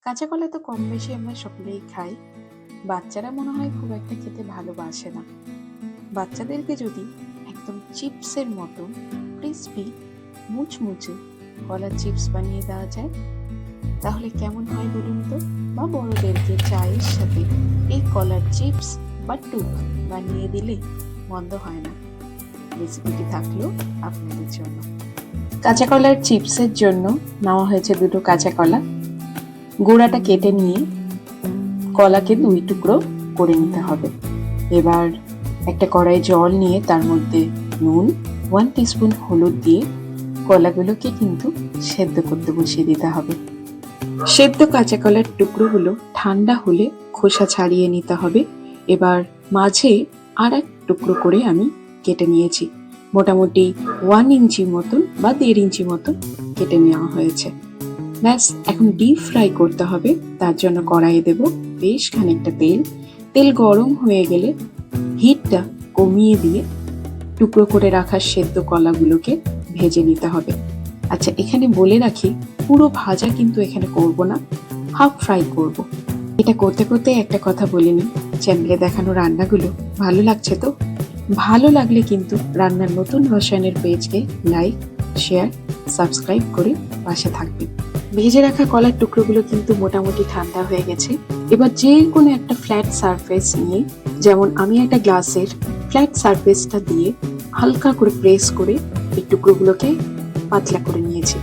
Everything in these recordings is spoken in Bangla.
কাঁচা কলা তো কম বেশি আমরা সকলেই খাই। বাচ্চারা মনে হয় খুব একটা খেতে ভালোবাসে না। বাচ্চাদেরকে যদি একদম চিপসের মতন ক্রিস্পি মুচমুচে কলার চিপস বানিয়ে দেওয়া যায় তাহলে কেমন হয় বলুন তো? বা বড়দেরকে চায়ের সাথে এই কলার চিপস বা টুক বানিয়ে দিলে মন্দ হয় না। রেসিপিটি থাকলো আপনাদের জন্য। কাঁচা কলার চিপসের জন্য নেওয়া হয়েছে দুটো কাঁচা কলা। গোড়াটা কেটে নিয়ে কলাকে 2 টুকরো করে নিতে হবে। এবার একটা কড়াই জল নিয়ে তার মধ্যে নুন, 1 টিস্পুন হলুদ দিয়ে কলাগুলোকে কিন্তু সেদ্ধ করতে বসিয়ে দিতে হবে। সেদ্ধ কাঁচা কলার টুকরোগুলো ঠান্ডা হলে খোসা ছাড়িয়ে নিতে হবে। এবার মাঝে আর এক টুকরো করে আমি কেটে নিয়েছি। মোটামুটি 1 ইঞ্চি মতন বা 1.5 ইঞ্চি মতন কেটে নেওয়া হয়েছে। ব্যাস, এখন ডিপ ফ্রাই করতে হবে। তার জন্য কড়াইয়ে দেব বেশ খানিকটা তেল। তেল গরম হয়ে গেলে হিটটা কমিয়ে দিয়ে টুকরো করে রাখা সেদ্ধ কলাগুলোকে ভেজে নিতে হবে। আচ্ছা, এখানে বলে রাখি, পুরো ভাজা কিন্তু এখানে করব না, হাফ ফ্রাই করব। এটা করতে করতে একটা কথা বলে নিই, চ্যানেলে দেখানো রান্নাগুলো ভালো লাগছে তো? ভালো লাগলে কিন্তু রান্নার নতুন রসায়নের পেজকে লাইক, শেয়ার, সাবস্ক্রাইব করে পাশে থাকবেন। ভেজে রাখা কলার টুকরোগুলো কিন্তু মোটামুটি ঠান্ডা হয়ে গেছে। এবার যে কোনো একটা ফ্ল্যাট সারফেস নিয়ে, যেমন আমি একটা গ্লাসের ফ্ল্যাট সারফেসটা দিয়ে হালকা করে প্রেস করে এই টুকরোগুলোকে পাতলা করে নিয়েছি।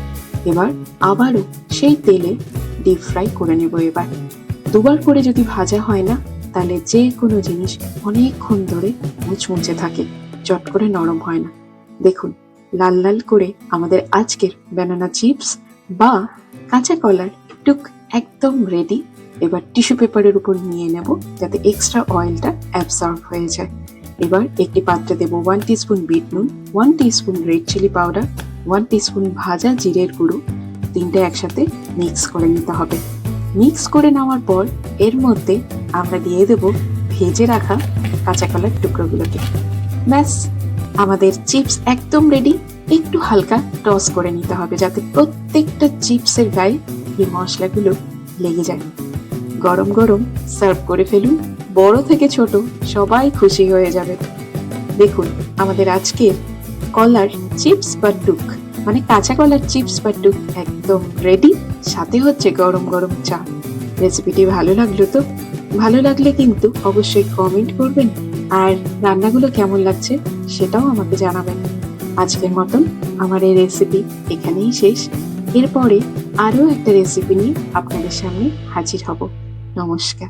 এবার আবারও সেই তেলে ডিপ ফ্রাই করে নেব। এবার 2বার করে যদি ভাজা হয় না, তাহলে যে কোনো জিনিস অনেকক্ষণ ধরে মুচমুচে থাকে, চট করে নরম হয় না। দেখুন, লাল লাল করে আমাদের আজকের ব্যানানা চিপস বা কাঁচা কলার টুক একদম রেডি। এবার টিস্যু পেপারের উপর নিয়ে নেব যাতে এক্সট্রা অয়েলটা অ্যাবসর্ব হয়ে যায়। এবার একটি পাত্রে দেব 1 টিস্পুন বিট নুন, 1 teaspoon red chilli powder, 1 teaspoon ভাজা জিরের গুঁড়ো। 3টে একসাথে মিক্স করে নিতে হবে। মিক্স করে নেওয়ার পর এর মধ্যে আমরা দিয়ে দেব ভেজে রাখা কাঁচা কলার টুকরোগুলোকে। ব্যাস, আমাদের চিপস একদম রেডি। একটু হালকা টস করে নিতে হবে যাতে প্রত্যেকটা চিপসের গায়ে এই মশলাগুলো লেগে যায়। গরম গরম সার্ভ করে ফেলুন। বড় থেকে ছোট সবাই খুশি হয়ে যাবে। দেখুন, আমাদের আজকের কলার চিপস বা টুক মানে কাঁচা কলার চিপস বা টুক একদম রেডি। সাথে হচ্ছে গরম গরম চা। রেসিপিটি ভালো লাগলো তো? ভালো লাগলে কিন্তু অবশ্যই কমেন্ট করবেন, আর রান্নাগুলো কেমন লাগছে সেটাও আমাকে জানাবেন। আজকের মতন আমার এই রেসিপি এখানেই শেষ। এরপরে আরও একটা রেসিপি নিয়ে আপনাদের সামনে হাজির হব। নমস্কার।